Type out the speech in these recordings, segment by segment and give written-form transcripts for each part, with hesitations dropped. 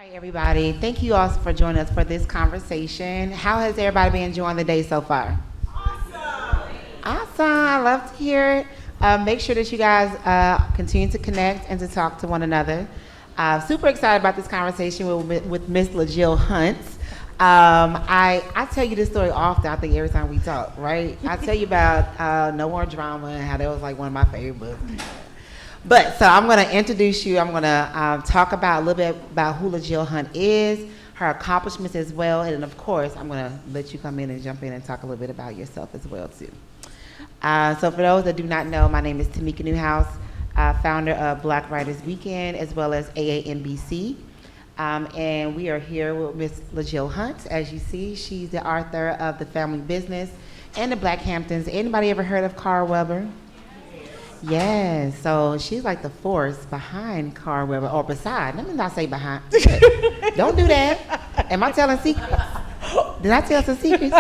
right, everybody. Thank you all for joining us for this conversation. How has everybody been enjoying the day so far? Awesome. I love to hear it. Make sure that you guys continue to connect and to talk to one another. Super excited about this conversation with Miss LaJill Hunt. I tell you this story often, I think every time we talk, right? I tell you about No More Drama and how that was like one of my favorite books. But so I'm going to introduce you. I'm going to talk about a little bit about who LaJill Hunt is, her accomplishments as well, and then of course I'm going to let you come in and jump in and talk a little bit about yourself as well too. So for those that do not know, my name is Tamika Newhouse, founder of Black Writers Weekend as well as AANBC. And we are here with Miss LaJill Hunt. As you see, she's the author of The Family Business and The Black Hamptons. Anybody ever heard of Carl Weber? Yes, so she's like the force behind Carl Weber, or beside. Let me not say behind. Don't do that. Am I telling secrets? Did I tell some secrets?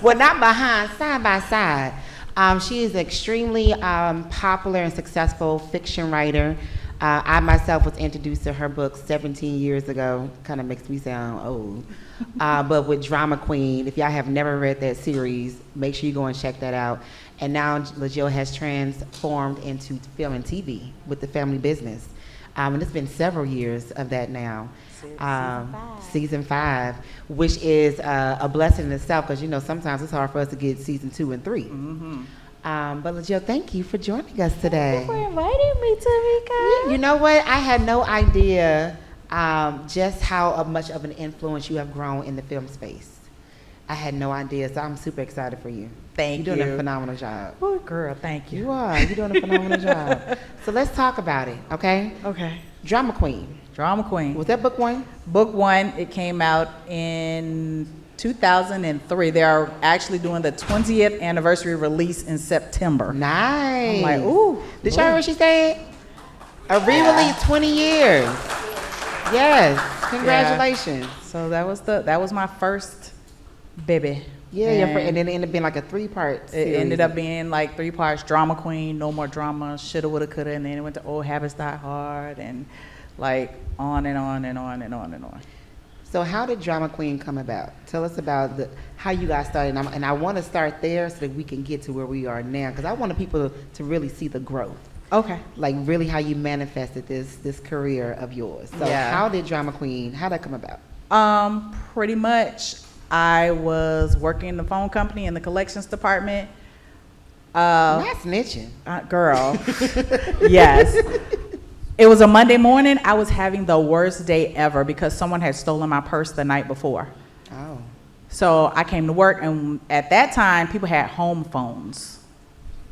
Well, not behind, side by side. She is an extremely popular and successful fiction writer. I myself was introduced to her book 17 years ago. Kind of makes me sound old. But with Drama Queen, if y'all have never read that series, make sure you go and check that out. And now LaJill has transformed into film and TV with The Family Business. And it's been several years of that now. Season 5, which is a blessing in itself, because you know sometimes it's hard for us to get season 2 and 3. Mm-hmm. But LaJill, thank you for joining us today. Thank you for inviting me, Tamika. You know what? I had no idea just how much of an influence you have grown in the film space. I had no idea, so I'm super excited for you. Thank you. You're doing a phenomenal job. Oh, girl, thank you. You are. You're doing a phenomenal job. So let's talk about it, okay? Okay. Drama Queen. Drama Queen. Was that book 1? Book 1, it came out in 2003. They are actually doing the 20th anniversary release in September. Nice. I'm like, ooh. Did y'all hear what she said? A re-release, 20 years. Yes. Congratulations. Yeah. So that was my first baby. Yeah, and then it ended up being like a 3-part series. It ended up being like 3 parts. Drama Queen, No More Drama, Shoulda, Woulda, Coulda, and then it went to Old Habits Die Hard, and like on and on and on and on and on. So how did Drama Queen come about? Tell us about how you got started. And I want to start there so that we can get to where we are now, because I want people to really see the growth. Okay. Like really how you manifested this career of yours. So How did Drama Queen, how did that come about? Pretty much I was working in the phone company in the collections department. Not snitching. Girl. Yes. It was a Monday morning. I was having the worst day ever because someone had stolen my purse the night before. Oh. So I came to work, and at that time, people had home phones.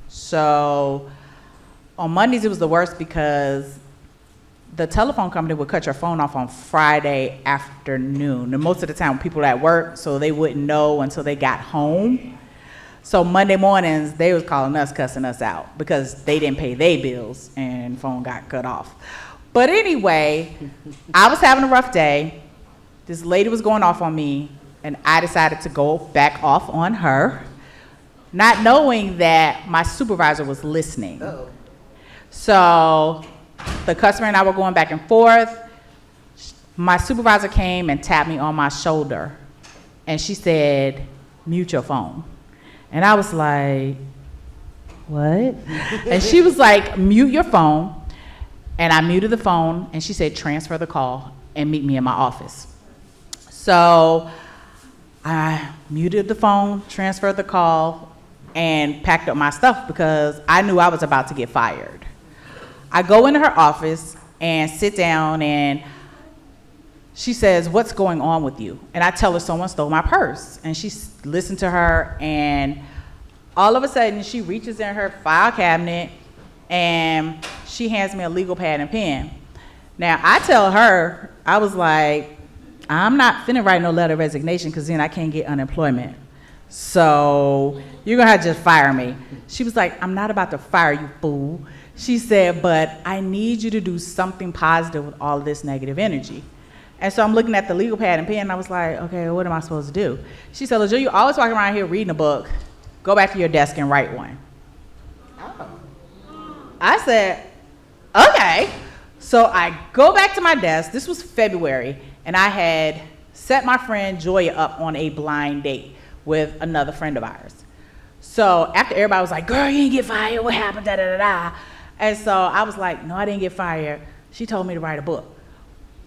So on Mondays, it was the worst because the telephone company would cut your phone off on Friday afternoon. And most of the time, people were at work, so they wouldn't know until they got home. So Monday mornings, they was calling us, cussing us out because they didn't pay their bills and phone got cut off. But anyway, I was having a rough day. This lady was going off on me, and I decided to go back off on her, not knowing that my supervisor was listening. Uh-oh. So the customer and I were going back and forth. My supervisor came and tapped me on my shoulder, and she said, "Mute your phone." And I was like, "What?" And she was like, "Mute your phone." And I muted the phone, and she said, "Transfer the call and meet me in my office." So I muted the phone, transferred the call, and packed up my stuff because I knew I was about to get fired. I go into her office and sit down, and she says, "What's going on with you?" And I tell her someone stole my purse. And she listened to her, and all of a sudden she reaches in her file cabinet and she hands me a legal pad and pen. Now I tell her, I was like, "I'm not finna write no letter of resignation because then I can't get unemployment. So you're gonna have to just fire me." She was like, "I'm not about to fire you, fool." She said, "But I need you to do something positive with all this negative energy." And so I'm looking at the legal pad and pen, and I was like, "Okay, what am I supposed to do?" She said, "LaJill, you always walking around here reading a book. Go back to your desk and write one." Oh. I said, "Okay." So I go back to my desk. This was February, and I had set my friend Joya up on a blind date with another friend of ours. So after everybody was like, girl, you didn't get fired. What happened? Da, da, da, da. And so I was like, no, I didn't get fired. She told me to write a book.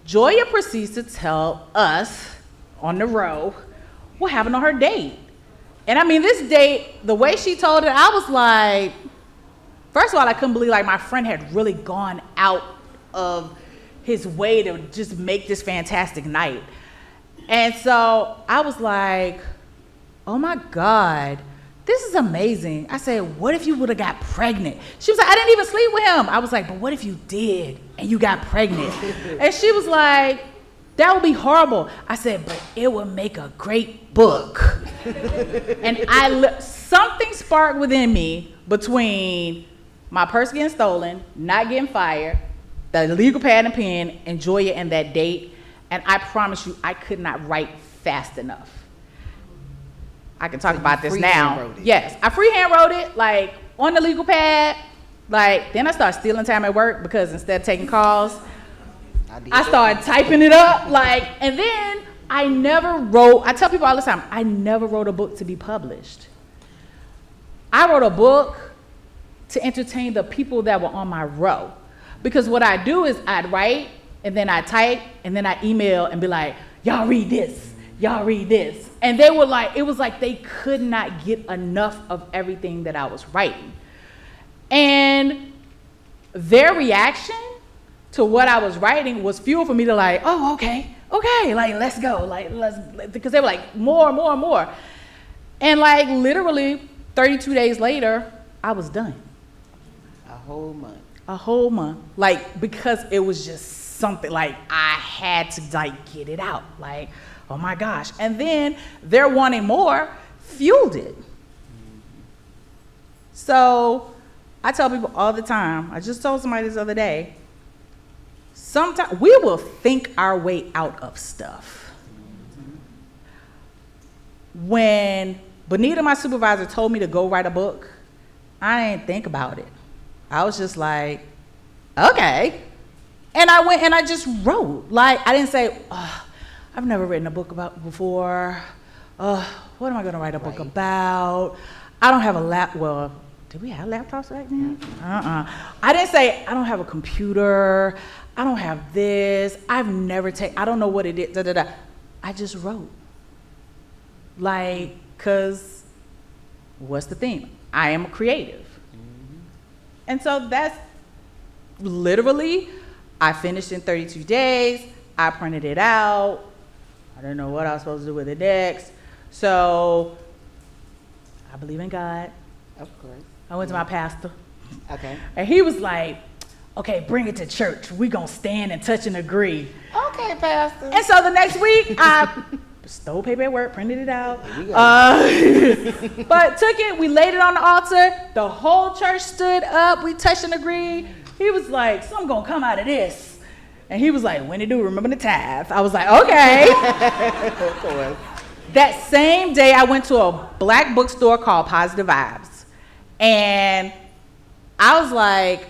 Joya proceeds to tell us on the road what happened on her date. And I mean, this date, the way she told it, I was like, first of all, I couldn't believe like my friend had really gone out of his way to just make this fantastic night. And so I was like, oh my God, this is amazing. I said, what if you would have got pregnant? She was like, I didn't even sleep with him. I was like, but what if you did and you got pregnant? And she was like, that would be horrible. I said, but it would make a great book. And something sparked within me between my purse getting stolen, not getting fired, the legal pad and pen, and Joya and that date. And I promise you, I could not write fast enough. I can talk about this now. Yes, I freehand wrote it, like on the legal pad. Like then I started stealing time at work because instead of taking calls, I started typing it up. Like, and then I never wrote. I tell people all the time, I never wrote a book to be published. I wrote a book to entertain the people that were on my row, because what I do is I'd write and then I type and then I email and be like, y'all read this. Y'all read this. And they were like, it was like they could not get enough of everything that I was writing. And their reaction to what I was writing was fuel for me to like, oh, okay, like, let's go. Like, because they were like, more. And like literally 32 days later, I was done. A whole month. Like, because it was just something, like, I had to like get it out. Like, oh my gosh. And then they're wanting more, fueled it. So I tell people all the time, I just told somebody this other day, sometimes we will think our way out of stuff. When Bonita, my supervisor, told me to go write a book, I didn't think about it. I was just like, okay. And I went and I just wrote. Like, I didn't say, oh, I've never written a book about before. What am I going to write a book about? I don't have a well, did we have laptops right now? I didn't say, I don't have a computer. I don't have this. I don't know what it is. Da, da, da. I just wrote. Like, because what's the theme? I am a creative. Mm-hmm. And so that's literally, I finished in 32 days. I printed it out. I didn't know what I was supposed to do with it next. So I believe in God. Of course. I went to my pastor. Okay. And he was like, okay, bring it to church. We're going to stand and touch and agree. Okay, pastor. And so the next week, I stole paper at work, printed it out. But took it, we laid it on the altar. The whole church stood up. We touched and agreed. He was like, something going to come out of this. And he was like, when you do, remember the tithe. I was like, okay. Of course. That same day, I went to a black bookstore called Positive Vibes. And I was like,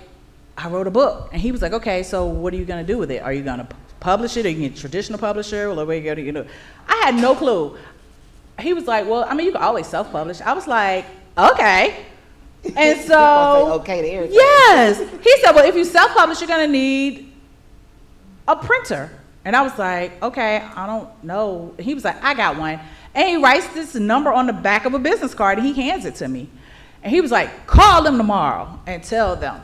I wrote a book. And he was like, okay, so what are you going to do with it? Are you going to publish it? Are you going to get a traditional publisher? Or where you going to I had no clue. He was like, well, I mean, you can always self-publish. I was like, okay. And so, okay to everything. yes. He said, well, if you self-publish, you're going to need a printer. And I was like, okay, I don't know. He was like, I got one. And he writes this number on the back of a business card and he hands it to me. And he was like, call them tomorrow and tell them.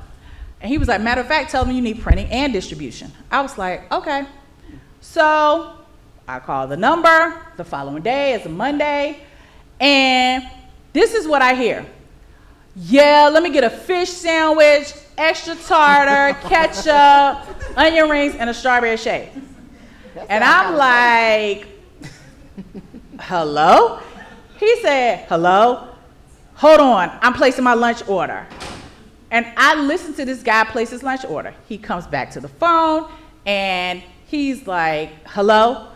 And he was like, matter of fact, tell them you need printing and distribution. I was like, okay. So I called the number the following day. It's a Monday. And this is what I hear. Yeah, let me get a fish sandwich, extra tartar, ketchup, onion rings, and a strawberry shake. And I'm like, hello? He said, hello? Hold on, I'm placing my lunch order. And I listened to this guy place his lunch order. He comes back to the phone and he's like, hello?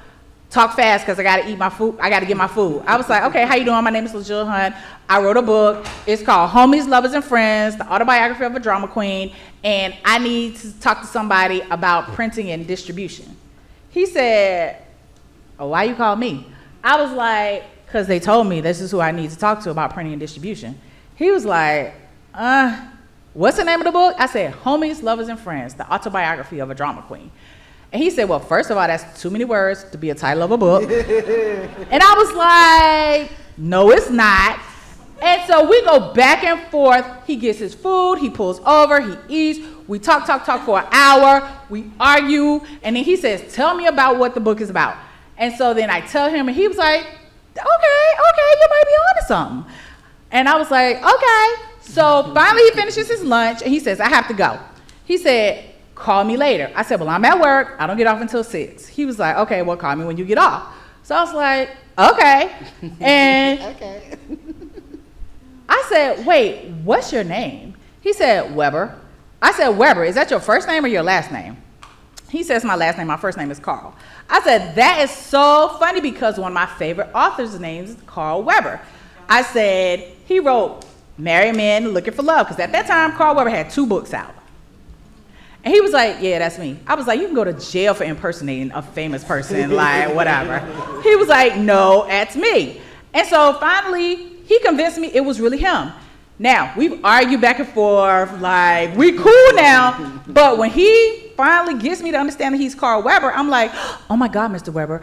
talk fast because I got to eat my food. I got to get my food. I was like, okay, how you doing? My name is LaJill Hunt. I wrote a book. It's called Homies, Lovers, and Friends, the autobiography of a drama queen. And I need to talk to somebody about printing and distribution. He said, oh, why you call me? I was like, because they told me this is who I need to talk to about printing and distribution. He was like, what's the name of the book? I said, Homies, Lovers, and Friends, the autobiography of a drama queen. And he said, well, first of all, that's too many words to be a title of a book. And I was like, no, it's not. And so we go back and forth. He gets his food, he pulls over, he eats, we talk for an hour, we argue, and then he says, tell me about what the book is about. And so then I tell him, and he was like, okay, you might be onto something. And I was like, okay. So finally he finishes his lunch, and he says, I have to go. He said, call me later. I said, well, I'm at work. I don't get off until 6. He was like, okay, well, call me when you get off. So I was like, okay. And Okay. I said, wait, what's your name? He said, Weber. I said, Weber, is that your first name or your last name? He says my last name, my first name is Carl. I said, that is so funny because one of my favorite authors' names is Carl Weber. I said, he wrote Married Men Looking for Love, because at that time, Carl Weber had 2 books out. And he was like, yeah, that's me. I was like, you can go to jail for impersonating a famous person, like whatever. He was like, no, that's me. And so finally, he convinced me it was really him. Now, we've argued back and forth, like, we cool now. But when he finally gets me to understand that he's Carl Weber, I'm like, oh my God, Mr. Weber,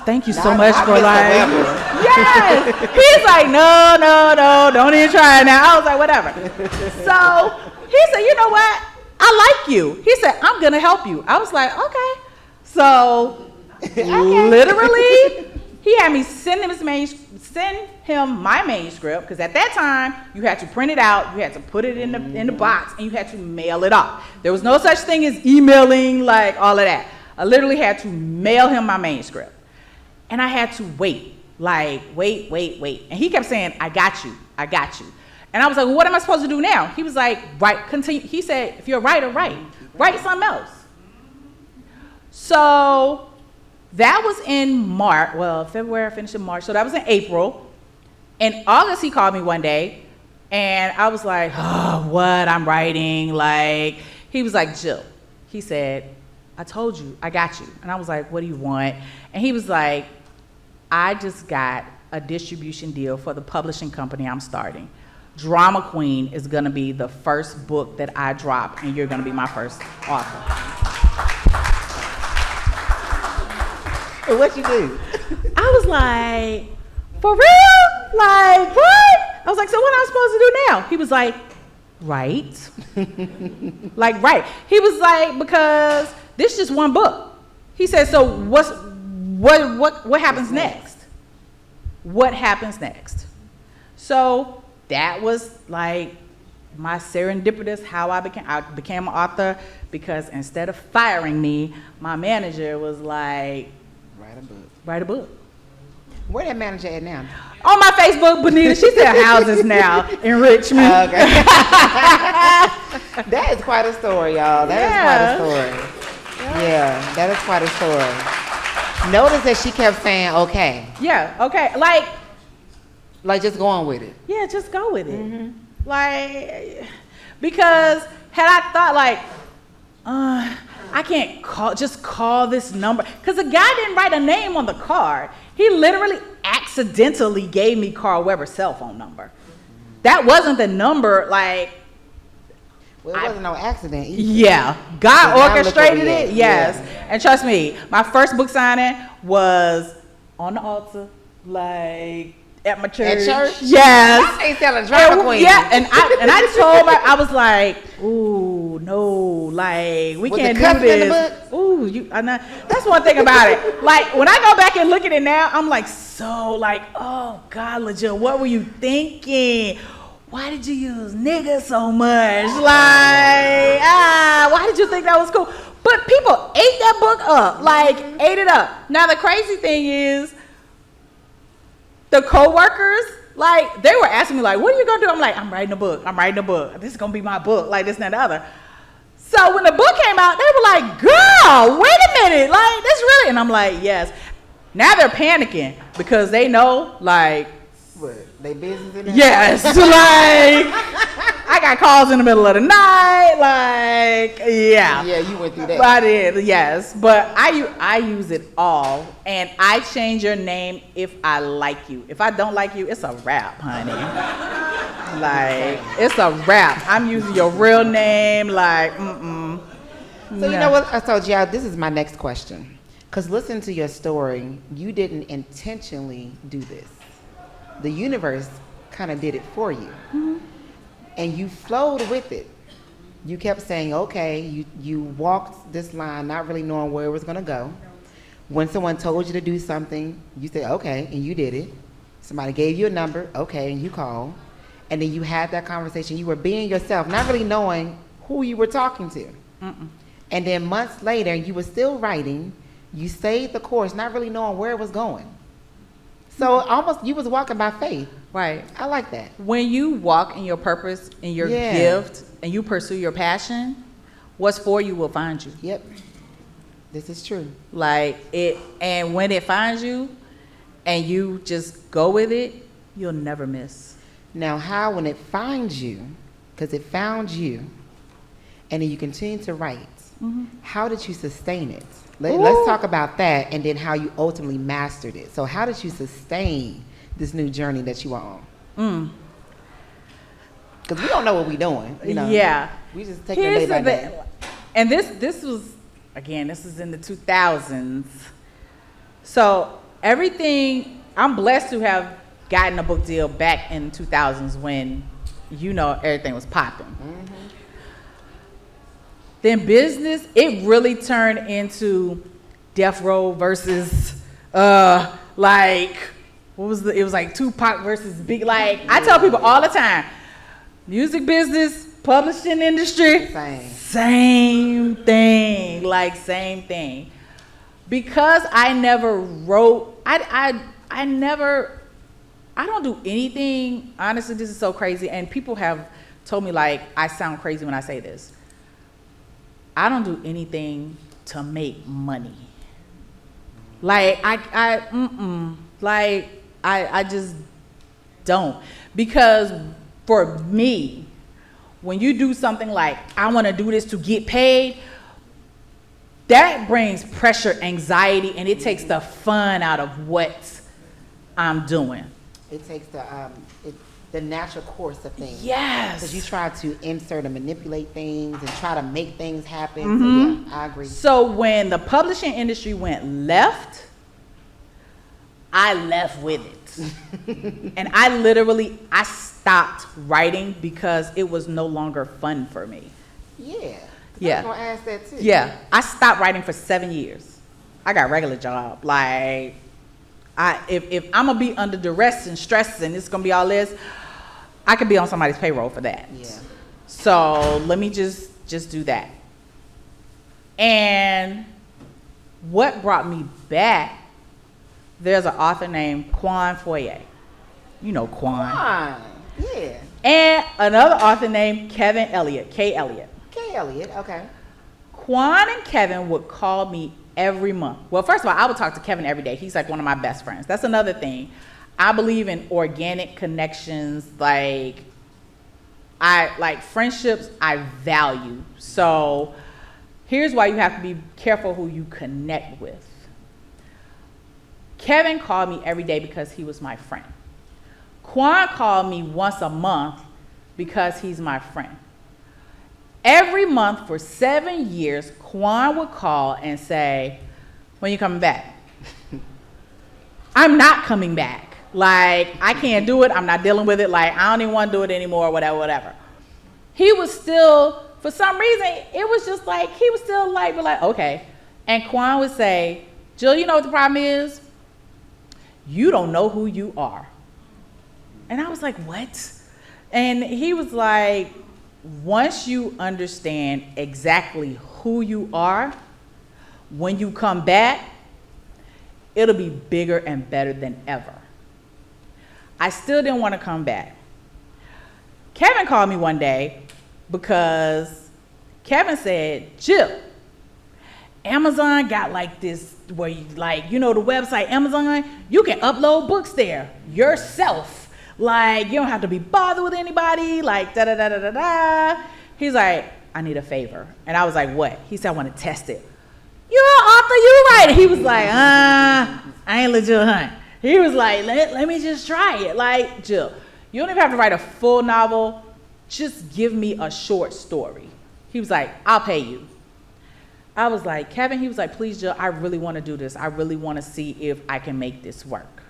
thank you so much for like, yes. He's like, no, don't even try it now. I was like, whatever. So he said, you know what? I like you. He said, I'm going to help you. I was like, okay. So literally, he had me send him my manuscript, because at that time, you had to print it out, you had to put it in the box, and you had to mail it off. There was no such thing as emailing, like all of that. I literally had to mail him my manuscript. And I had to wait. And he kept saying, I got you. And I was like, well, what am I supposed to do now? He was like, continue. He said, if you're a writer, write something else. So that was in March. Well, February, I finished in March. So that was in April. In August, he called me one day. And I was like, oh, what? I'm writing. Like, he was like, Jill. He said, I told you, I got you. And I was like, what do you want? And he was like, I just got a distribution deal for the publishing company I'm starting. Drama Queen is going to be the first book that I drop, and you're going to be my first author. And what you do? I was like, for real? Like, what? I was like, so what am I supposed to do now? He was like, write. Like, write. He was like, because this is just one book. He said, so what happens next? What happens next? So that was like my serendipitous how I became an author, because instead of firing me, my manager was like, write a book. Where that manager at now? On my Facebook, Bonita, she sells houses now in Richmond. Okay. That is quite a story, y'all. That is quite a story. Yeah, that is quite a story. Notice that she kept saying, okay. Yeah, okay. Like just going with it. Yeah, just go with it. Mm-hmm. Like, because had I thought like, I can't call this number, because the guy didn't write a name on the card. He literally accidentally gave me Carl Weber's cell phone number. That wasn't the number, like. Well, it wasn't no accident either. Yeah, God orchestrated it, yes. Yeah. And trust me, my first book signing was on the altar, like, at my church. At church? Yes. I ain't selling drama queen. Yeah, and I told her, I was like, ooh, no, like, we can't do this. In the book? Ooh, that's one thing about it. Like, when I go back and look at it now, I'm like, oh, God, LaJill, what were you thinking? Why did you use nigga so much? Like, why did you think that was cool? But people ate that book up, like, ate it up. Now, the crazy thing is, the co-workers, like, they were asking me, like, what are you going to do? I'm like, I'm writing a book. This is going to be my book, like this and that and the other. So when the book came out, they were like, girl, wait a minute. Like, that's really, and I'm like, yes. Now they're panicking because they know, like, What? They business in there? yes, like, I got calls in the middle of the night, like, yeah. Yeah, you went through that. But yes, but I use it all, and I change your name if I like you. If I don't like you, it's a wrap, honey. Like, it's a wrap. I'm using your real name, like, So you know what? So yeah, this is my next question. Because listen to your story, you didn't intentionally do this. The universe kind of did it for you. Mm-hmm. And you flowed with it. You kept saying, okay, you walked this line not really knowing where it was going to go. When someone told you to do something, you said, okay, and you did it. Somebody gave you a number, okay, and you called. And then you had that conversation. You were being yourself, not really knowing who you were talking to. Mm-mm. And then months later, you were still writing. You stayed the course, not really knowing where it was going. So almost you was walking by faith. Right. I like that. When you walk in your purpose, in your gift, and you pursue your passion, what's for you will find you. Yep. This is true. Like it, and when it finds you, and you just go with it, you'll never miss. Now, how when it finds you, because it found you, and then you continue to write, how did you sustain it? Let's talk about that, and then how you ultimately mastered it. So how did you sustain this new journey that you are on? Because we don't know what we're doing. You know? Yeah. We just take it day by day. And this was, again, this is in the 2000s. So everything, I'm blessed to have gotten a book deal back in 2000s when, you know, everything was popping. Then business, it really turned into Death Row versus, like, what was it was like Tupac versus Big. Like, I tell people all the time, music business, publishing industry, same thing, like same thing. Because I never wrote, I don't do anything, honestly, this is so crazy, and people have told me, like, I sound crazy when I say this. I don't do anything to make money. Like, I just don't. Because for me, when you do something like, I want to do this to get paid, that brings pressure, anxiety, and it takes the fun out of what I'm doing. It takes the natural course of things. Yes. Because you try to insert and manipulate things and try to make things happen. So yeah, I agree. So when the publishing industry went left, I left with it. And I stopped writing because it was no longer fun for me. Yeah. Yeah. I was going to ask that too. Yeah. I stopped writing for 7 years. I got a regular job. Like, if I'm going to be under duress and stress and it's going to be all this, I could be on somebody's payroll for that. Yeah. So let me just do that. And what brought me back, there's an author named Quan Foyer. You know Quan. Yeah. And another author named Kevin Elliott, K. Elliott. K. Elliott, okay. Quan and Kevin would call me every month. Well, first of all, I would talk to Kevin every day. He's like one of my best friends. That's another thing. I believe in organic connections. Like friendships, I value. So here's why you have to be careful who you connect with. Kevin called me every day because he was my friend. Quan called me once a month because he's my friend. Every month for 7 years, Quan would call and say, when you coming back? I'm not coming back. Like, I can't do it. I'm not dealing with it. Like, I don't even want to do it anymore, whatever. He was still, for some reason, it was just like, he was still like, okay. And Quan would say, Jill, you know what the problem is? You don't know who you are. And I was like, what? And he was like, once you understand exactly who you are, when you come back, it'll be bigger and better than ever. I still didn't want to come back. Kevin called me one day because Kevin said, Jill, Amazon got like this where you like, you know, the website Amazon, you can upload books there yourself. Like, you don't have to be bothered with anybody, like da da da da da da. He's like, I need a favor. And I was like, what? He said, I want to test it. You're an author, you write it. He was like, I ain't LaJill Hunt. He was like, let me just try it. Like, Jill, you don't even have to write a full novel. Just give me a short story. He was like, I'll pay you. I was like, Kevin, he was like, please, Jill, I really want to do this. I really want to see if I can make this work.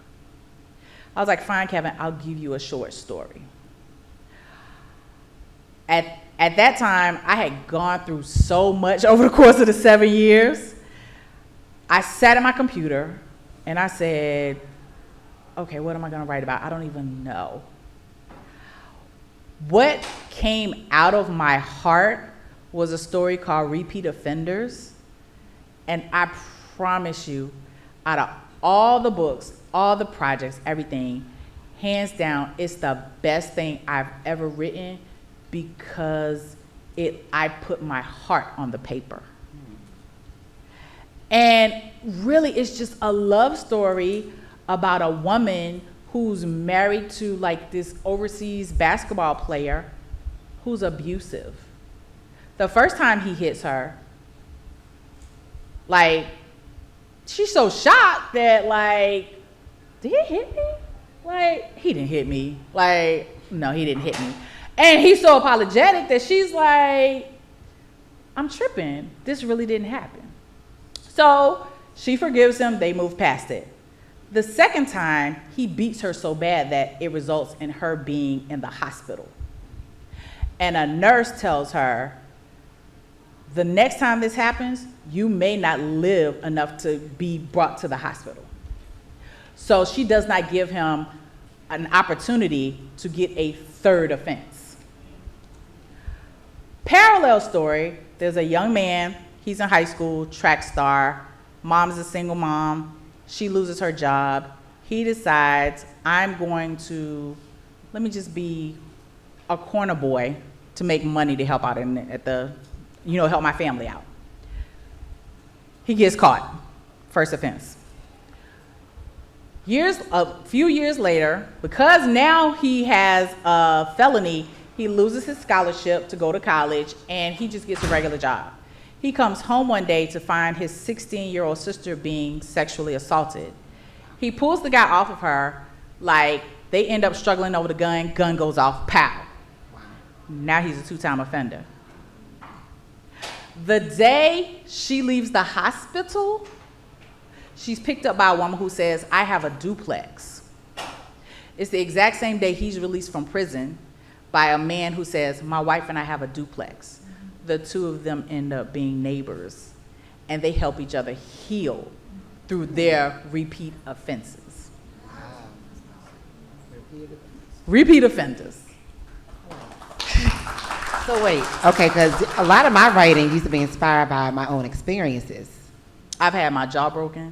I was like, fine, Kevin, I'll give you a short story. At that time, I had gone through so much over the course of the 7 years. I sat at my computer and I said, okay, what am I going to write about? I don't even know. What came out of my heart was a story called Repeat Offenders. And I promise you, out of all the books, all the projects, everything, hands down, it's the best thing I've ever written because I put my heart on the paper. And really, it's just a love story about a woman who's married to like this overseas basketball player who's abusive. The first time he hits her, like, she's so shocked that, like, did he hit me? Like, he didn't hit me. Like, no, he didn't hit me. And he's so apologetic that she's like, I'm tripping. This really didn't happen. So she forgives him. They move past it. The second time, he beats her so bad that it results in her being in the hospital. And a nurse tells her, the next time this happens, you may not live enough to be brought to the hospital. So she does not give him an opportunity to get a third offense. Parallel story, there's a young man, he's in high school, track star, mom's a single mom, she loses her job. He decides, I'm going to, let me just be a corner boy to make money to help out help my family out. He gets caught, first offense. A few years later, because now he has a felony, he loses his scholarship to go to college and he just gets a regular job. He comes home one day to find his 16-year-old sister being sexually assaulted. He pulls the guy off of her, like they end up struggling over the gun goes off, pow. Wow. Now he's a 2-time offender. The day she leaves the hospital, she's picked up by a woman who says, I have a duplex. It's the exact same day he's released from prison by a man who says, my wife and I have a duplex. The two of them end up being neighbors, and they help each other heal through their repeat offenses. Repeat offenders. So wait, okay, because a lot of my writing used to be inspired by my own experiences. I've had my jaw broken.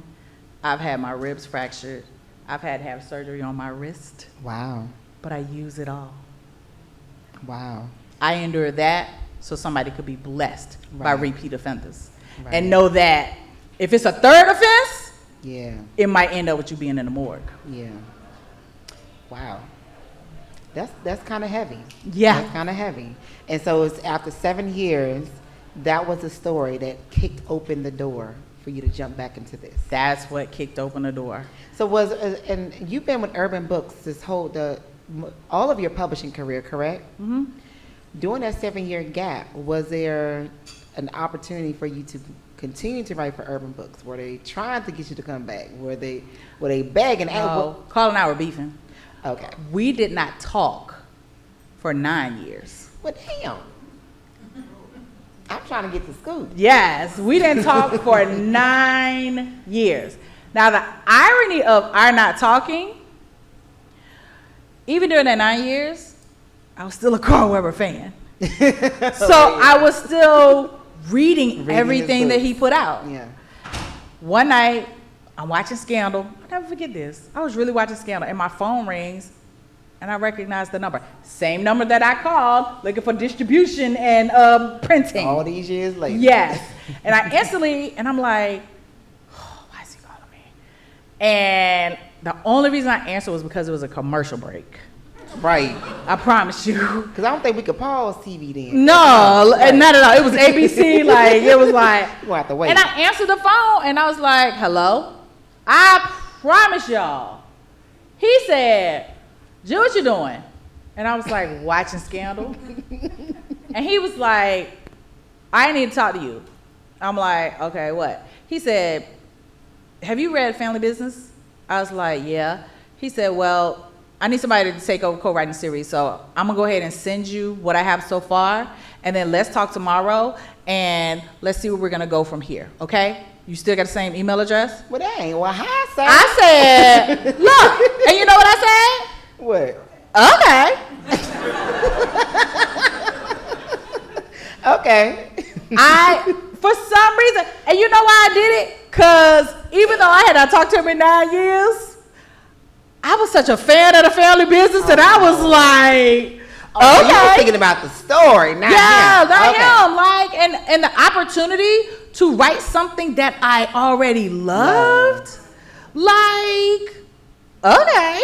I've had my ribs fractured. I've had to have surgery on my wrist. Wow. But I use it all. Wow. I endured that so somebody could be blessed by repeat offenders. Right. And know that if it's a third offense, yeah, it might end up with you being in the morgue. Yeah. Wow. That's kind of heavy. Yeah. That's kind of heavy. And so it's after 7 years, that was the story that kicked open the door for you to jump back into this. That's what kicked open the door. So and you've been with Urban Books all of your publishing career, correct? Mm-hmm. During that 7-year gap, was there an opportunity for you to continue to write for Urban Books? Were they trying to get you to come back? Were they begging? No, Carl and I were beefing. Okay. We did not talk for 9 years. Well, damn. I'm trying to get the scoop. Yes, we didn't talk for 9 years. Now, the irony of our not talking, even during that 9 years, I was still a Carl Weber fan. So I was still reading everything that he put out. Yeah. One night, I'm watching Scandal. I'll never forget this. I was really watching Scandal, and my phone rings, and I recognize the number. Same number that I called, looking for distribution and printing. All these years later. Yes. And I instantly, and I'm like, oh, why is he calling me? And the only reason I answered was because it was a commercial break. Right. I promise you. Because I don't think we could pause TV then. No, and not at all. It was ABC. Like, it was like. We'll have to wait. And I answered the phone, and I was like, hello? I promise y'all. He said, Jill, what you doing? And I was like, watching Scandal. And he was like, I need to talk to you. I'm like, okay, what? He said, have you read Family Business? I was like, yeah. He said, well, I need somebody to take over co-writing the series, so I'm gonna go ahead and send you what I have so far, and then let's talk tomorrow, and let's see where we're gonna go from here, okay? You still got the same email address? Well, dang. Well, hi, sir. I said, look, and you know what I said? What? Okay. Okay. For some reason, and you know why I did it? Because even though I had not talked to him in 9 years, I was such a fan of the Family Business that I was like, okay. okay. You were thinking about the story, not him. I am. Like, and the opportunity to write something that I already loved. Like, okay.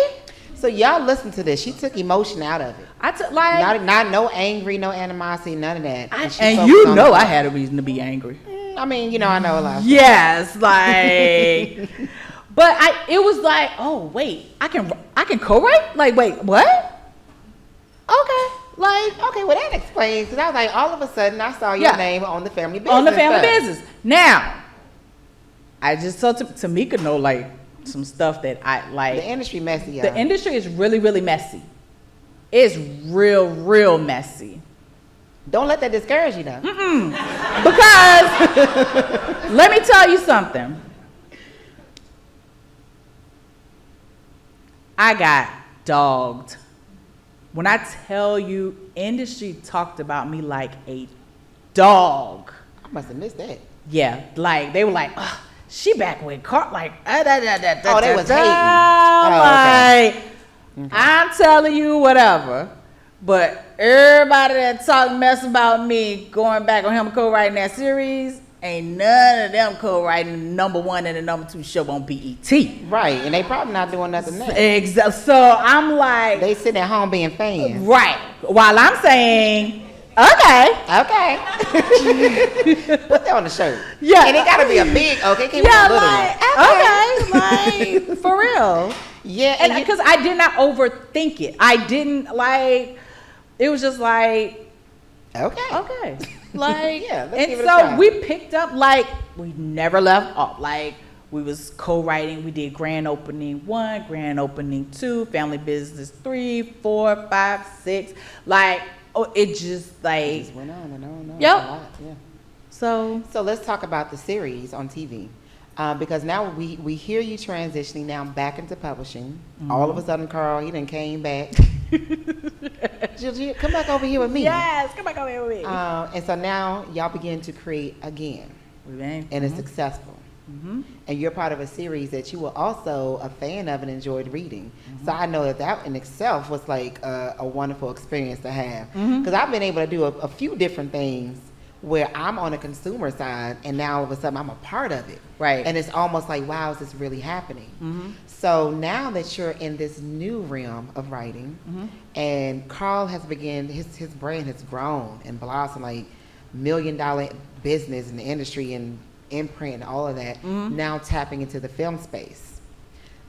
So y'all listen to this. She took emotion out of it. I took like not no angry, no animosity, none of that. And you know I had a reason to be angry. I mean, you know, I know a lot. Yes, like, but it was like, oh wait, I can co-write? Like, wait, what? Okay, like, okay, well that explains. Because I was like, all of a sudden, I saw your name on the Family Business. On the Family Business. Now, I just saw Tamika know like some stuff that I like. The industry messy, y'all. The industry is really, really messy. It's real, real messy. Don't let that discourage you, though. Because let me tell you something. I got dogged. When I tell you, industry talked about me like a dog. I must have missed that. Yeah, like they were like, oh, she back with Carl, like, oh, they was hating. Like, okay. I'm telling you whatever, but everybody that talk mess about me going back on him co-writing that series, ain't none of them co-writing the #1 and the #2 show on BET. Right, and they probably not doing nothing next. Exactly. So I'm like, they sitting at home being fans. Right. While I'm saying, okay. Put that on the shirt. Yeah. And it gotta be a big, okay? It can't be a little. Okay, for real. Yeah. And because I did not overthink it. I didn't like, it was just like, okay. Like, yeah, let's and give it a so try. we picked up, like, we never left off. Like, we was co-writing. We did grand opening 1, grand opening 2, Family Business 3, 4, 5, 6. Like, it just like. It just went on and on and on. Yep. A lot, yeah. So let's talk about the series on TV. Because now we hear you transitioning now back into publishing. Mm-hmm. All of a sudden, Carl, he done came back. Jill, come back over here with me. Yes, come back over here with me. And so now y'all begin to create again. And it's successful. Mm-hmm. And you're part of a series that you were also a fan of and enjoyed reading. Mm-hmm. So I know that in itself was like a wonderful experience to have. Because I've been able to do a few different things where I'm on a consumer side and now all of a sudden I'm a part of it. Right. And it's almost like, wow, is this really happening? Mm-hmm. So now that you're in this new realm of writing and Carl has begun, his brand has grown and blossomed, like $1 million business in the industry and imprint and all of that, now tapping into the film space.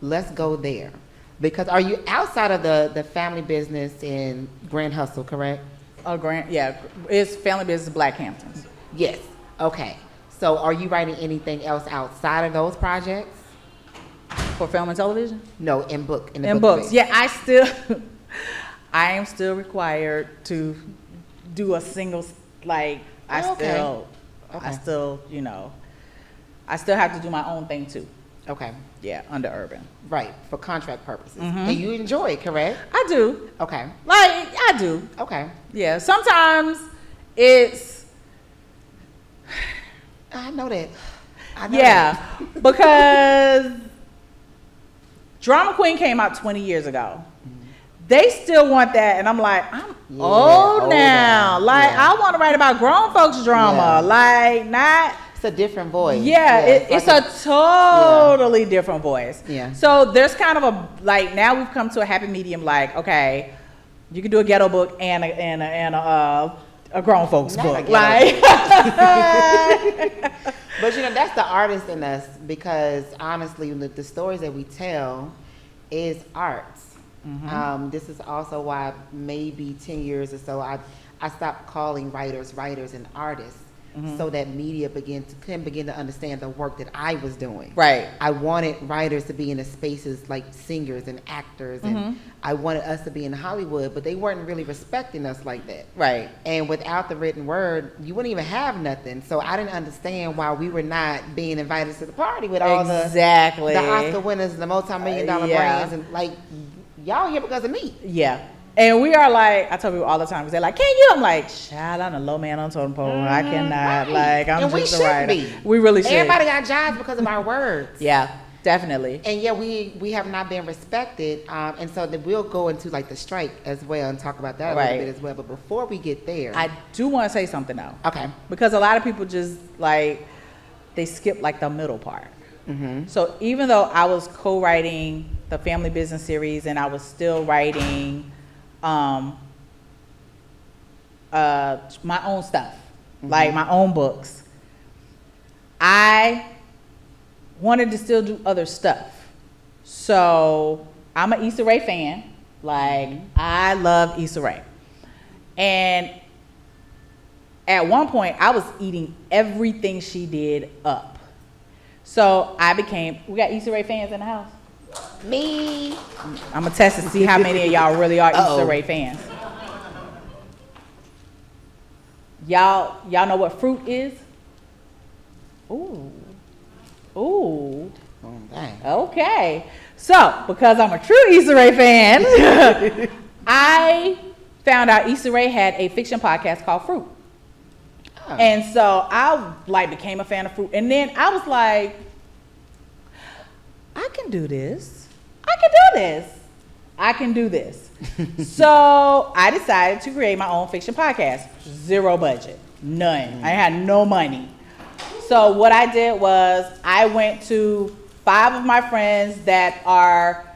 Let's go there. Because are you outside of the Family Business in Grand Hustle, correct? It's Family Business Black Hamptons. Yes. Okay. So are you writing anything else outside of those projects? For film and television? No, in books. Yeah, I am still required to do a single, like, I still, you know, I still have to do my own thing too. Okay. Yeah, under Urban. Right, for contract purposes. And you enjoy it, correct? I do. Okay. Like, I do. Okay. Yeah, sometimes it's... I know that. Because Drama Queen came out 20 years ago. they still want that, and I'm like, I'm old now. Like, I want to write about grown folks drama, like not. It's a different voice. Yeah, it's like a totally different voice. Yeah. So there's kind of a like now we've come to a happy medium. Like, okay, you can do a ghetto book and a grown folks book. Like, but you know that's the artist in us, because honestly, the stories that we tell is arts. This is also why maybe 10 years or so I stopped calling writers and artists. So that media can begin to understand the work that I was doing. Right. I wanted writers to be in the spaces like singers and actors, and I wanted us to be in Hollywood, but they weren't really respecting us like that. Right. And without the written word, you wouldn't even have nothing. So I didn't understand why we were not being invited to the party with all the Oscar winners and the multi-million-dollar brands, and like y'all here because of me. Yeah. And we are like, I tell people all the time, because they're like, can you? I'm like, child, I'm a low man on totem pole. I cannot. Like, I'm just a writer. Be. We really should. Everybody got jobs because of our words. Yeah, definitely. And yeah, we have not been respected. And so then we'll go into like the strike as well and talk about that a little bit as well. But before we get there, I do want to say something though. Okay. Because a lot of people just like, they skip like the middle part. So even though I was co-writing the family business series and I was still writing my own stuff, like my own books, I wanted to still do other stuff. So I'm an Issa Rae fan. Like, I love Issa Rae. And at one point, I was eating everything she did up. So we got Issa Rae fans in the house? Me. I'm going to test to see how many of y'all really are Issa Rae fans. Y'all know what fruit is? Ooh. Oh, dang. Okay. So, because I'm a true Issa Rae fan, I found out Issa Rae had a fiction podcast called Fruit. Oh. And so I became a fan of Fruit. And then I was like, I can do this. So I decided to create my own fiction podcast. Zero budget. None. I had no money. So what I did was I went to 5 of my friends that are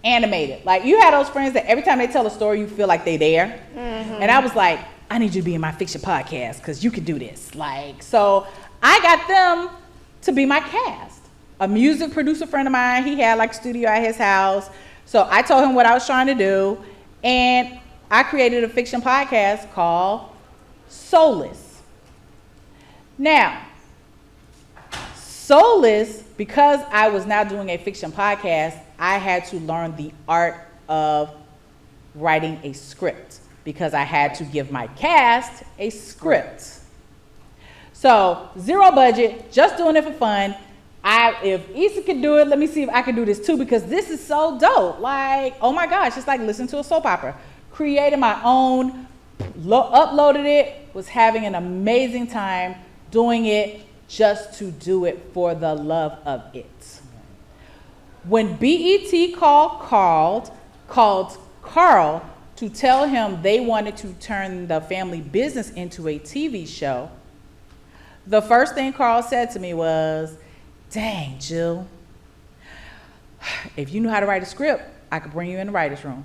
animated. Like, you have those friends that every time they tell a story, you feel like they're there. And I was like, I need you to be in my fiction podcast because you can do this. Like, so I got them to be my cast. A music producer friend of mine, he had like a studio at his house. So I told him what I was trying to do. And I created a fiction podcast called Soulless. Now, Soulless, because I was now doing a fiction podcast, I had to learn the art of writing a script because I had to give my cast a script. So, zero budget, just doing it for fun. If Issa could do it, let me see if I can do this too, because this is so dope. Like, oh my gosh, it's like listening to a soap opera. Created my own, uploaded it, was having an amazing time doing it just to do it for the love of it. When BET called Carl to tell him they wanted to turn the family business into a TV show, the first thing Carl said to me was, dang, Jill, if you knew how to write a script, I could bring you in the writer's room.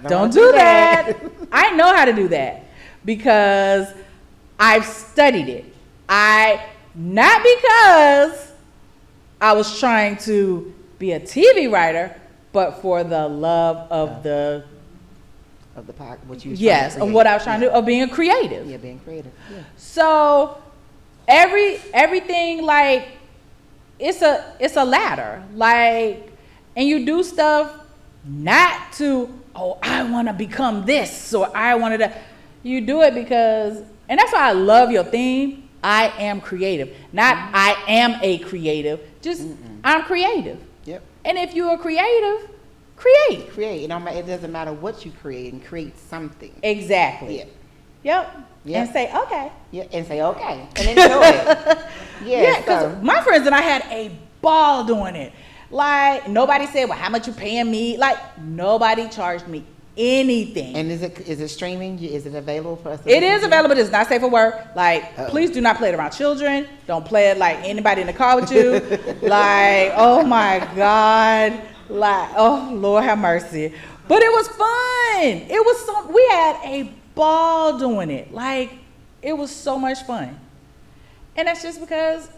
Don't do that. I know how to do that because I've studied it. Not because I was trying to be a TV writer, but for the love of the podcast, what you of what I was trying to do, of being creative. Yeah, being creative. Yeah. So everything, like, it's a ladder, like, and you do stuff not to, I want to become this, or I wanted to. You do it because, and that's why I love your theme. I am creative, not I am a creative. Just I'm creative. Yep. And if you're a creative, create. Create. It doesn't matter what you create, and create something. Exactly. Yep. And say okay. Yeah. And say okay. And enjoy it. Yeah. Because my friends and I had a ball doing it. Like, nobody said, well, how much you paying me? Like, nobody charged me anything. And is it streaming? Is it available for us to It listen is to? available. It's not safe for work. Like, please do not play it around children. Don't play it like anybody in the car with you. Like, oh my God. Like, oh Lord have mercy. But it was fun. It was we had a ball doing it. Like, it was so much fun. And that's just because,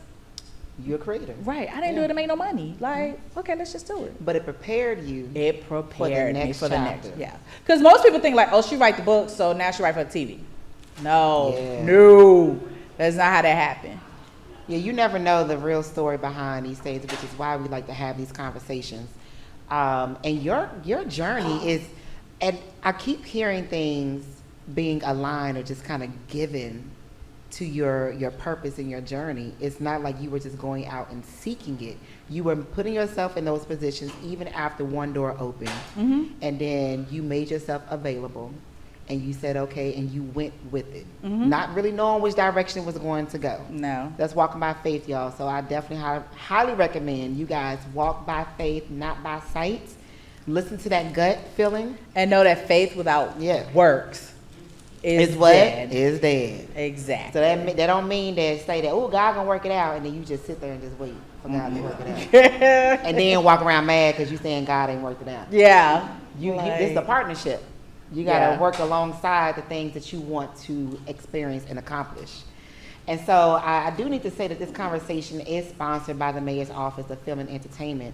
you're a creator. right, I didn't do it to make no money. Like, okay, let's just do it. But it prepared you. It prepared me for the chapter. next, yeah. Because most people think like, oh, she write the book, so now she write for the TV. No, Yeah. no, that's not how that happened. Yeah, you never know the real story behind these things, which is why we like to have these conversations. And your journey is, and I keep hearing things being aligned or just kind of given to your purpose and your journey. It's not like you were just going out and seeking it. You were putting yourself in those positions even after one door opened. Mm-hmm. And then you made yourself available and you said, okay, and you went with it. Mm-hmm. Not really knowing which direction it was going to go. No. That's walking by faith, y'all. So I definitely highly recommend you guys walk by faith, not by sight. Listen to that gut feeling. And know that faith without Yeah. works is It's what? dead. Is dead. Exactly. So that don't mean that say that, oh, God gonna work it out, and then you just sit there and just wait for God to work it out. And then walk around mad because you saying God ain't worked it out. Yeah. This is a partnership. You gotta Yeah. work alongside the things that you want to experience and accomplish. And so I do need to say that this conversation is sponsored by the Mayor's Office of Film and Entertainment,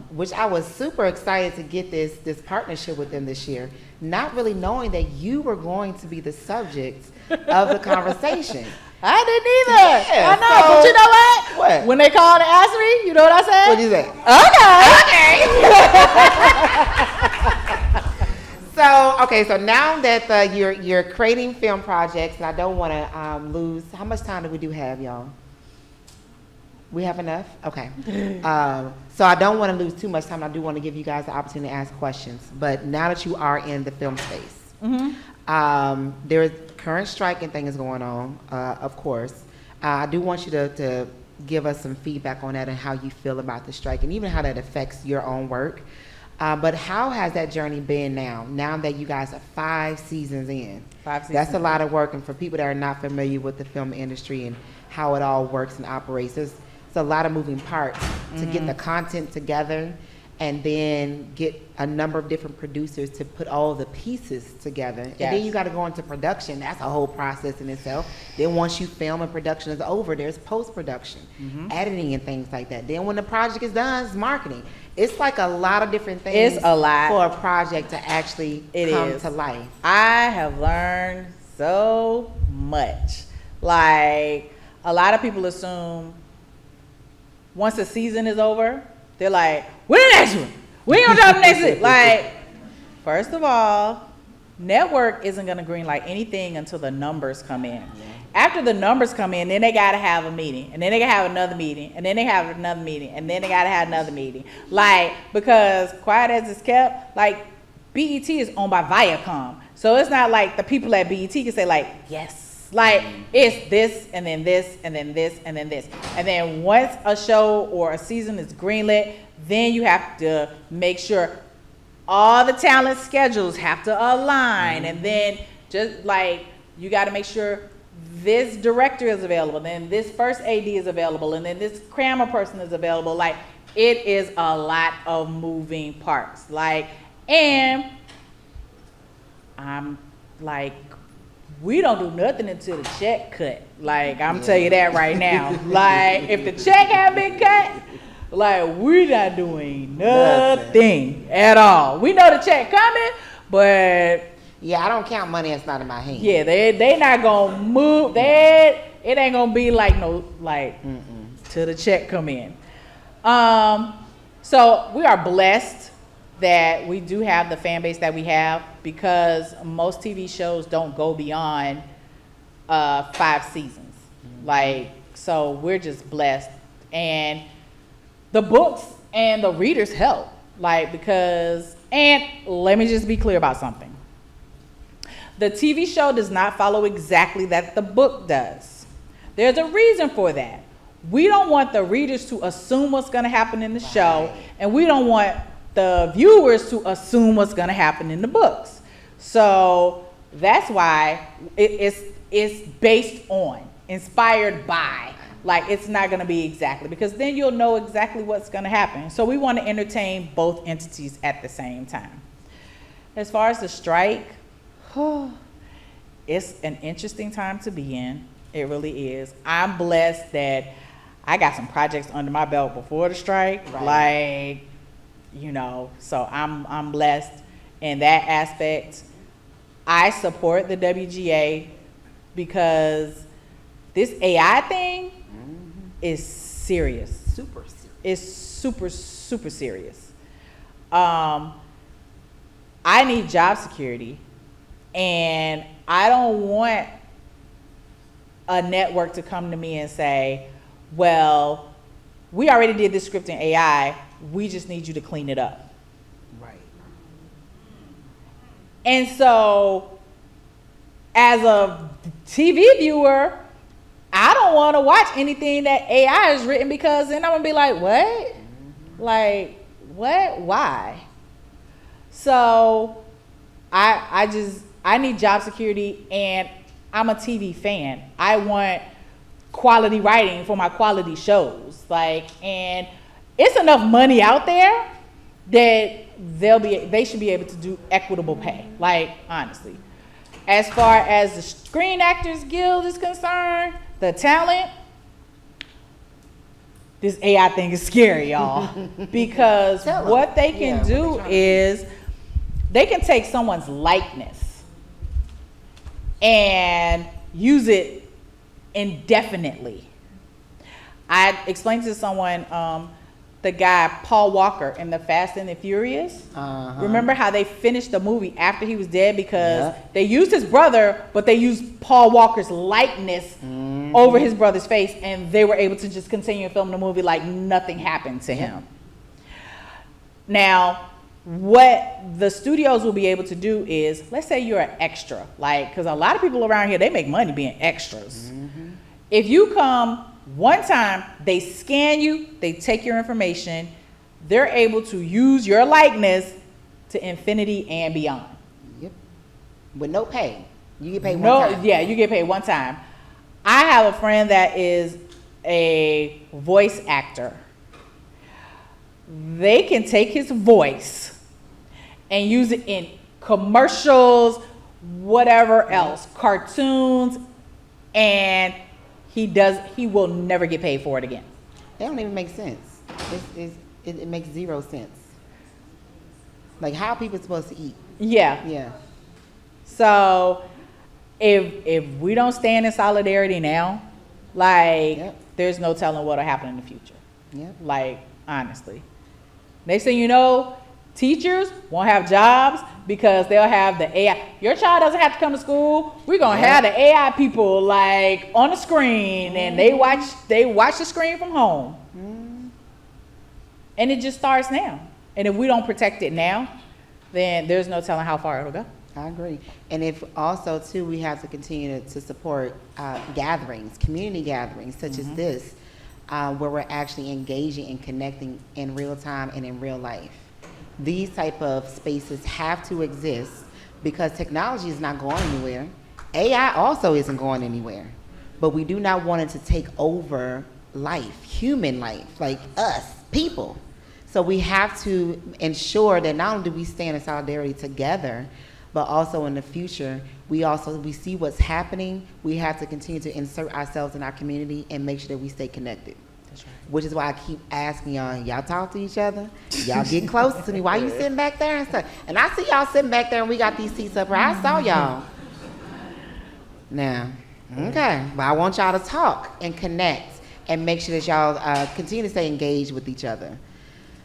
which I was super excited to get this partnership with them this year, not really knowing that you were going to be the subject of the conversation. I didn't either. Yeah, I know, so- but you know what? What? When they called and asked me, you know what I said? What'd you say? Okay. So now that you're creating film projects, and I don't want to lose. How much time do we have, y'all? We have enough? Okay. So I don't want to lose too much time. I do want to give you guys the opportunity to ask questions. But now that you are in the film space, there is current striking thing is going on, of course. I do want you to give us some feedback on that and how you feel about the strike and even how that affects your own work. But how has that journey been now that you guys are 5 seasons in? 5 seasons. That's a lot of work. And for people that are not familiar with the film industry and how it all works and operates, it's a lot of moving parts to get the content together and then get a number of different producers to put all the pieces together. Yes. And then you got to go into production. That's a whole process in itself. Then once you film and production is over, there's post-production, editing and things like that. Then when the project is done, it's marketing. It's like a lot of different things It's a lot. for a project to actually come to life. I have learned so much. Like, a lot of people assume once the season is over, they're like, when the next one? We ain't gonna drop the next one. Like, first of all, network isn't gonna greenlight anything until the numbers come in. After the numbers come in, then they gotta have a meeting, and then they gotta have another meeting, and then they have another meeting, and then they gotta have another meeting. Like, because quiet as it's kept, like, BET is owned by Viacom, so it's not like the people at BET can say like, yes. Like, it's this, and then this, and then this, and then this. And then once a show or a season is greenlit, then you have to make sure all the talent schedules have to align. And then just like, you got to make sure this director is available, then this first AD is available, and then this camera person is available. Like, it is a lot of moving parts. Like, and I'm like, we don't do nothing until the check cut. Like, I'm telling you that right now. Like, if the check haven't been cut, like, we're not doing nothing at all. We know the check coming, but Yeah, I don't count money that's not in my hand. yeah, they not gonna move. It ain't gonna be like no till the check come in. So we are blessed that we do have the fan base that we have, because most TV shows don't go beyond 5 seasons. Like, so we're just blessed, and the books and the readers help. Like, because, and let me just be clear about something. The TV show does not follow exactly that the book does. There's a reason for that. We don't want the readers to assume what's going to happen in the show, and we don't want the viewers to assume what's going to happen in the books. So that's why it's based on, inspired by. Like, it's not going to be exactly, because then you'll know exactly what's going to happen. So we want to entertain both entities at the same time. As far as the strike, it's an interesting time to be in. It really is. I'm blessed that I got some projects under my belt before the strike. Like, you know, so I'm blessed in that aspect. I support the WGA because this AI thing is serious. Super serious. It's super, super serious. I need job security, and I don't want a network to come to me and say, well, we already did this script in AI, we just need you to clean it up. Right. And so, as a TV viewer, I don't want to watch anything that AI has written, because then I'm going to be like, what? Like, what? Why? So, I need job security, and I'm a TV fan. I want quality writing for my quality shows. Like, and it's enough money out there that they should be able to do equitable pay. Like, honestly. As far as the Screen Actors Guild is concerned, the talent, this AI thing is scary, y'all. Because what they can do is they can take someone's likeness and use it indefinitely. I explained to someone, the guy Paul Walker in the Fast and the Furious. Remember how they finished the movie after he was dead, because they used his brother, but they used Paul Walker's likeness over his brother's face, and they were able to just continue to film the movie like nothing happened to him. Now, what the studios will be able to do is, let's say you're an extra, like, because a lot of people around here, they make money being extras. If you come one time, they scan you, they take your information, they're able to use your likeness to infinity and beyond. Yep. With no pay. You get paid one time. Yeah, you get paid one time. I have a friend that is a voice actor. They can take his voice and use it in commercials, whatever else, cartoons, and he will never get paid for it again. That don't even make sense. It makes zero sense. Like, how are people supposed to eat? Yeah. Yeah. So if we don't stand in solidarity now, like, there's no telling what'll happen in the future. Yep. Like, honestly. Next thing you know, teachers won't have jobs because they'll have the AI. Your child doesn't have to come to school. We're gonna have the AI people, like, on the screen, and they watch the screen from home. And it just starts now. And if we don't protect it now, then there's no telling how far it'll go. I agree. And if also, too, we have to continue to support gatherings, community gatherings such as this, where we're actually engaging and connecting in real time and in real life. These type of spaces have to exist because technology is not going anywhere. AI also isn't going anywhere. But we do not want it to take over life, human life, like us, people. So we have to ensure that not only do we stand in solidarity together, but also in the future, we see what's happening. We have to continue to insert ourselves in our community and make sure that we stay connected. That's right. Which is why I keep asking y'all talk to each other? Y'all get close to me. Why you sitting back there and stuff? And I see y'all sitting back there and we got these seats up here. I saw y'all. Now, okay, but I want y'all to talk and connect and make sure that y'all continue to stay engaged with each other.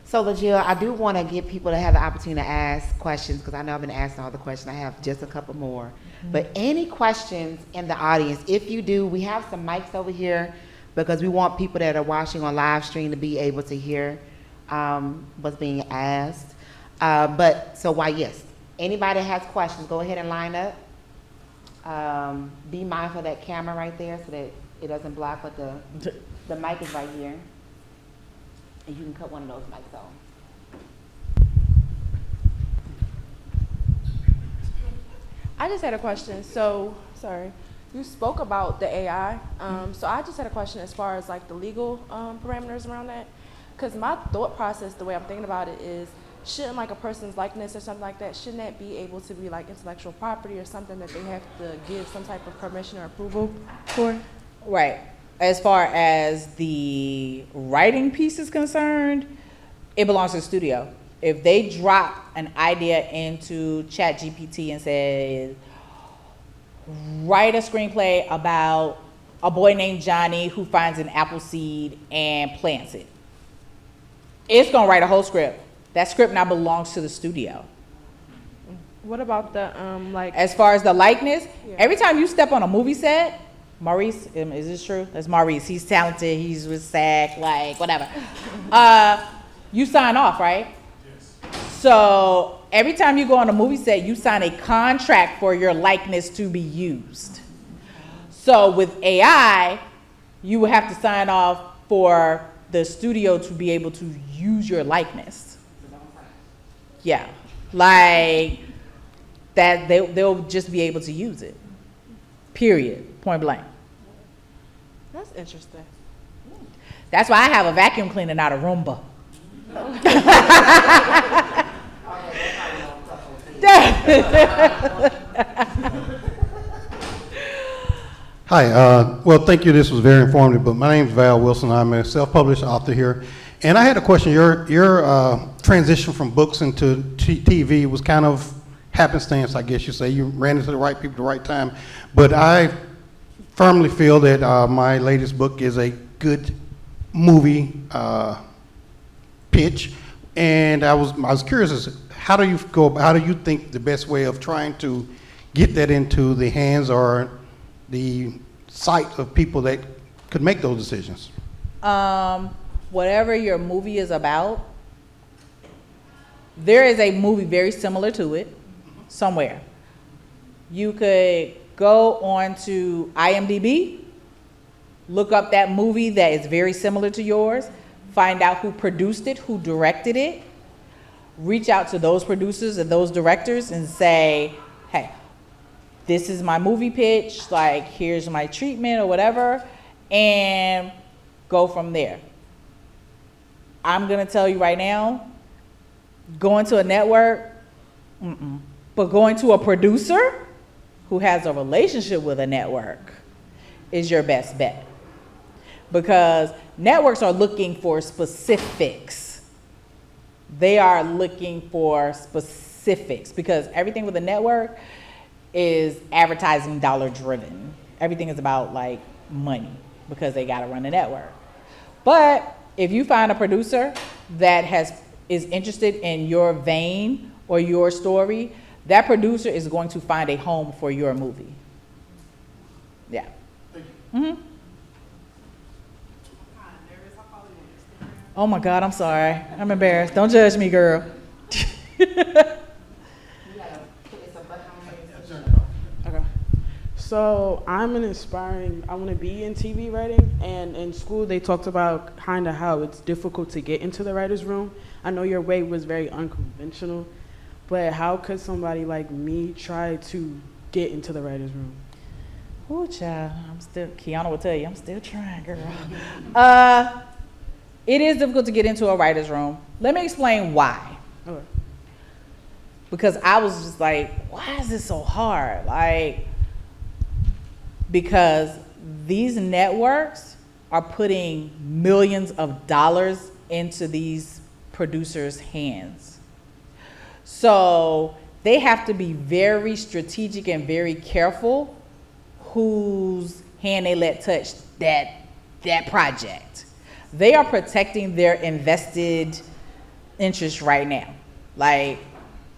So, LaJill, I do want to give people to have the opportunity to ask questions because I know I've been asking all the questions. I have just a couple more. But any questions in the audience, if you do, we have some mics over here because we want people that are watching on live stream to be able to hear what's being asked. Yes, anybody that has questions, go ahead and line up. Be mindful of that camera right there so that It doesn't block, but the mic is right here. And you can cut one of those mics off. I just had a question. So, sorry, you spoke about the AI. So I just had a question as far as like the legal parameters around that. Because my thought process, the way I'm thinking about it is, shouldn't like a person's likeness or something like that, shouldn't that be able to be like intellectual property or something that they have to give some type of permission or approval for? Right. As far as the writing piece is concerned, it belongs to the studio. If they drop an idea into ChatGPT and say, write a screenplay about a boy named Johnny who finds an apple seed and plants it, it's gonna write a whole script. That script now belongs to the studio. What about the like? As far as the likeness, Yeah. every time you step on a movie set, Maurice, is this true? That's Maurice. He's talented. He's with SAG, like whatever. You sign off, right? So every time you go on a movie set, you sign a contract for your likeness to be used. So with AI, you would have to sign off for the studio to be able to use your likeness. Yeah, like that they'll just be able to use it. Period. Point blank. That's interesting. That's why I have a vacuum cleaner, not a Roomba. Hi, well, thank you. This was very informative, but my name is Val Wilson. I'm a self-published author here. And I had a question. Your transition from books into TV was kind of happenstance, I guess you say. You ran into the right people at the right time. But I firmly feel that my latest book is a good movie pitch. And I was curious as how do you think the best way of trying to get that into the hands or the sight of people that could make those decisions? Whatever your movie is about, there is a movie very similar to it somewhere. You could go on to IMDb, look up that movie that is very similar to yours, find out who produced it, who directed it, reach out to those producers and those directors and say, hey, this is my movie pitch, like here's my treatment or whatever, and go from there. I'm gonna tell you right now, going to a network, but going to a producer who has a relationship with a network is your best bet. Because networks are looking for specifics. They are looking for specifics because everything with a network is advertising dollar driven. Everything is about like money because they gotta run a network. But if you find a producer that is interested in your vein or your story, that producer is going to find a home for your movie. Yeah. Thank you. Mm-hmm. Oh my God, I'm sorry. I'm embarrassed. Don't judge me, girl. Okay. So I want to be in TV writing, and in school they talked about kind of how it's difficult to get into the writer's room. I know your way was very unconventional, but how could somebody like me try to get into the writer's room? Oh, child, Kiana will tell you, I'm still trying, girl. It is difficult to get into a writer's room. Let me explain why. Okay. Because I was just like, why is this so hard? Like, because these networks are putting millions of dollars into these producers' hands. So they have to be very strategic and very careful whose hand they let touch that project. They are protecting their invested interest right now. Like,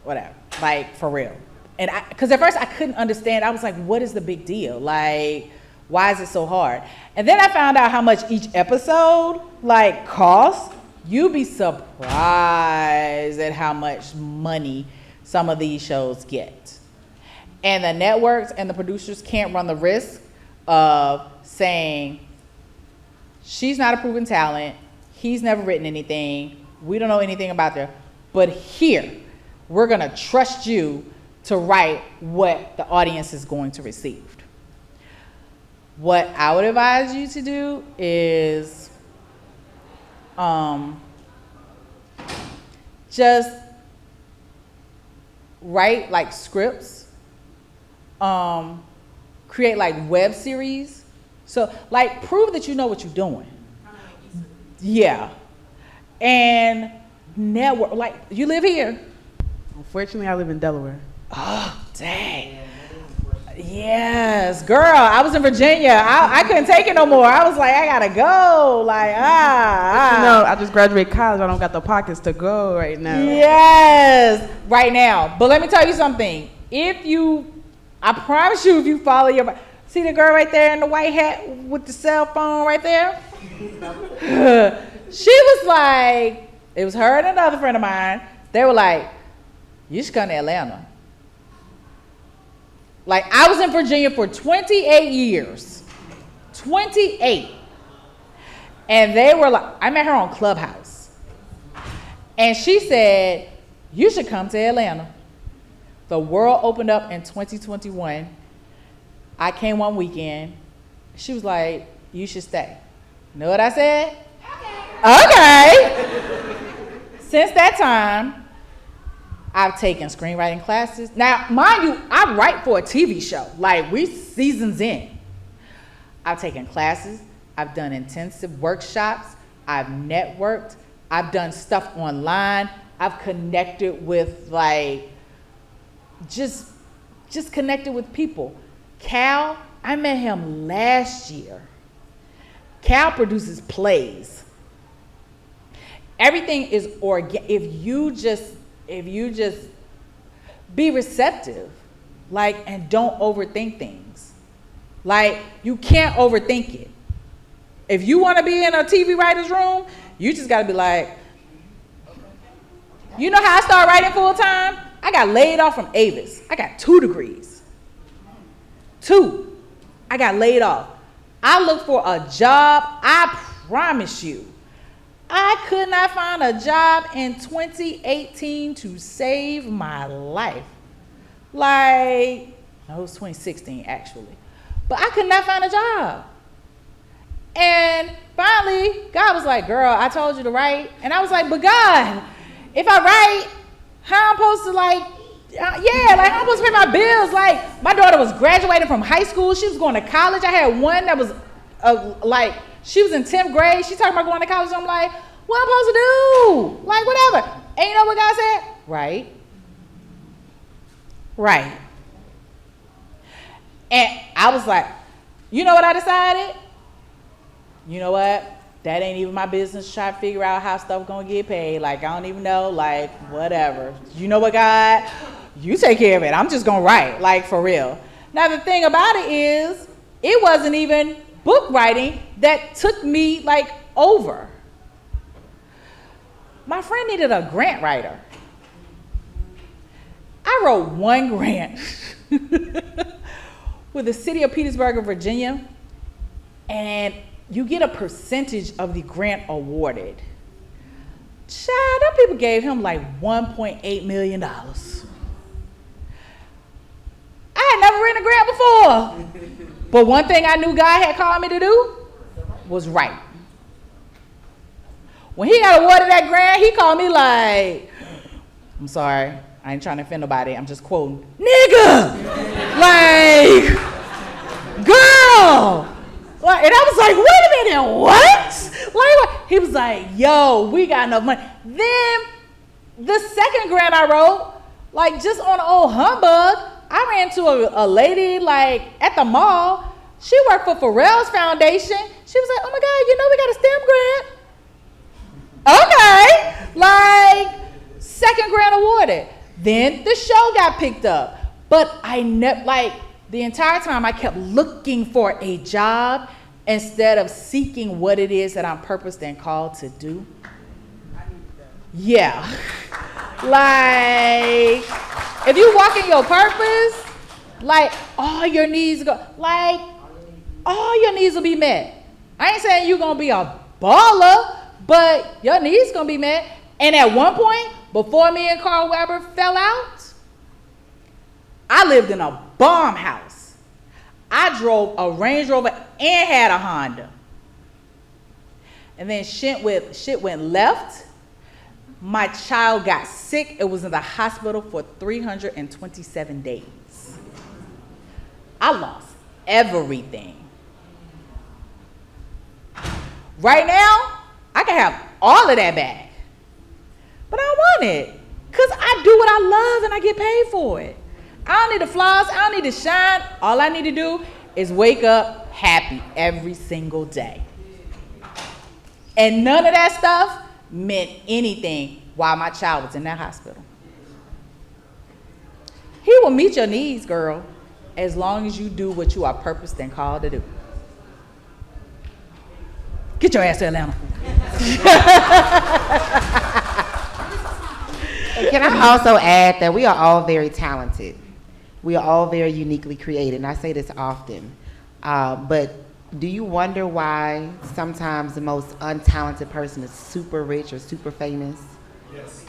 whatever, like for real. And because at first I couldn't understand, I was like, what is the big deal? Like, why is it so hard? And then I found out how much each episode like costs. You'd be surprised at how much money some of these shows get. And the networks and the producers can't run the risk of saying, she's not a proven talent, he's never written anything, we don't know anything about her, but here, we're gonna trust you to write what the audience is going to receive. What I would advise you to do is just write like scripts, create like web series. So like prove that you know what you're doing. Yeah. And network, like you live here. Unfortunately, I live in Delaware. Oh, dang. Yes, girl, I was in Virginia. I couldn't take it no more. I was like, I gotta go. Like, You know, I just graduated college. I don't got the pockets to go right now. Yes, right now. But let me tell you something. I promise you, if you follow see the girl right there in the white hat with the cell phone right there? She was like, it was her and another friend of mine. They were like, you should come to Atlanta. Like, I was in Virginia for 28 years. 28. And they were like, I met her on Clubhouse. And she said, you should come to Atlanta. The world opened up in 2021. I came one weekend. She was like, you should stay. You know what I said? Okay. Since that time, I've taken screenwriting classes. Now, mind you, I write for a TV show. Like, we seasons in. I've taken classes. I've done intensive workshops. I've networked. I've done stuff online. I've connected with, like, just connected with people. Cal, I met him last year. Cal produces plays. Everything is organic. If you just be receptive, like, and don't overthink things. Like, you can't overthink it. If you want to be in a TV writer's room, you just got to be like, you know how I started writing full time? I got laid off from Avis. I got 2 degrees. 2. I got laid off. I looked for a job. I promise you, I could not find a job in 2018 to save my life. Like, no, it was 2016 actually. But I could not find a job. And finally, God was like, girl, I told you to write. And I was like, but God, if I write, how I'm supposed to like how I'm supposed to pay my bills? Like, my daughter was graduating from high school. She was going to college. I had one that was she was in 10th grade. She talking about going to college. I'm like, what I'm supposed to do? Like, whatever. And you know what God said? Right. Right. And I was like, you know what I decided? You know what? That ain't even my business to try to figure out how stuff gonna get paid. Like, I don't even know, like, whatever. You know what, God? You take care of it. I'm just gonna write, like, for real. Now, the thing about it is, it wasn't even book writing that took me, like, over. My friend needed a grant writer. I wrote 1 grant with the city of Petersburg, Virginia, and you get a percentage of the grant awarded. Child, them people gave him like $1.8 million. I had never written a grant before. But one thing I knew God had called me to do was write. When he got awarded that grant, he called me like, I'm sorry, I ain't trying to offend nobody, I'm just quoting, nigga! Like, girl! Like, and I was like, wait a minute, what? Like, what? He was like, yo, we got enough money. Then, the second grant I wrote, like, just on an old humbug, I ran to a lady, like, at the mall. She worked for Pharrell's Foundation. She was like, oh my God, you know we got a STEM grant. Okay, like, second grant awarded. Then the show got picked up. But I never, like, the entire time I kept looking for a job instead of seeking what it is that I'm purposed and called to do. Yeah. Like, if you walk in your purpose, like, all your needs go, like, all your needs will be met. I ain't saying you're gonna be a baller, but your needs gonna be met. And at one point, before me and Carl Weber fell out, I lived in a bomb house. I drove a Range Rover and had a Honda. And then shit went left. My child got sick. It was in the hospital for 327 days. I lost everything. Right now, I can have all of that back. But I don't want it. Because I do what I love and I get paid for it. I don't need to floss. I don't need to shine. All I need to do is wake up happy every single day. And none of that stuff meant anything while my child was in that hospital. He will meet your needs, girl, as long as you do what you are purposed and called to do. Get your ass to Atlanta. And can I also add that we are all very talented. We are all very uniquely created, and I say this often. But do you wonder why sometimes the most untalented person is super rich or super famous? Yes.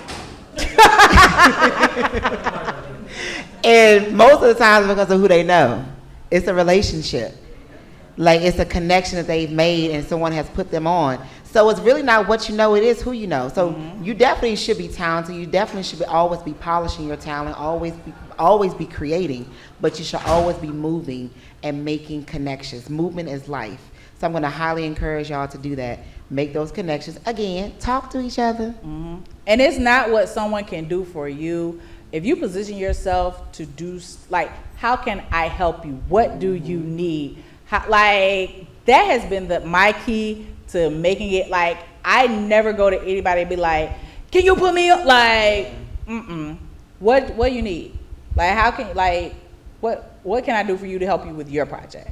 And most of the time because of who they know. It's a relationship. Like it's a connection that they've made and someone has put them on. So it's really not what you know, it is who you know. So you definitely should be talented. You definitely should always be polishing your talent, always be creating, but you should always be moving and making connections. Movement is life. So I'm going to highly encourage y'all to do that. Make those connections. Again, talk to each other. And it's not what someone can do for you. If you position yourself to do, like, how can I help you? What do you need? Like, that has been my key to making it, like, I never go to anybody and be like, can you put me up? Like, what you need? Like, how can, like, what can I do for you to help you with your project?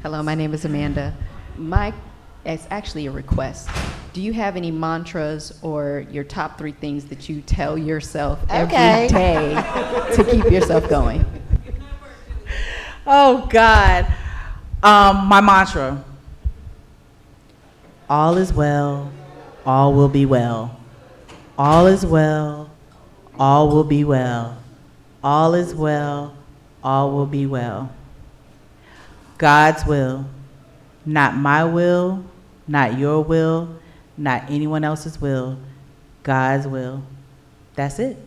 Hello, my name is Amanda. It's actually a request. Do you have any mantras or your top 3 things that you tell yourself every day to keep yourself going? Oh, God. My mantra. All is well, all will be well. All is well, all will be well. All is well, all will be well. God's will, not my will, not your will, not anyone else's will, God's will. That's it.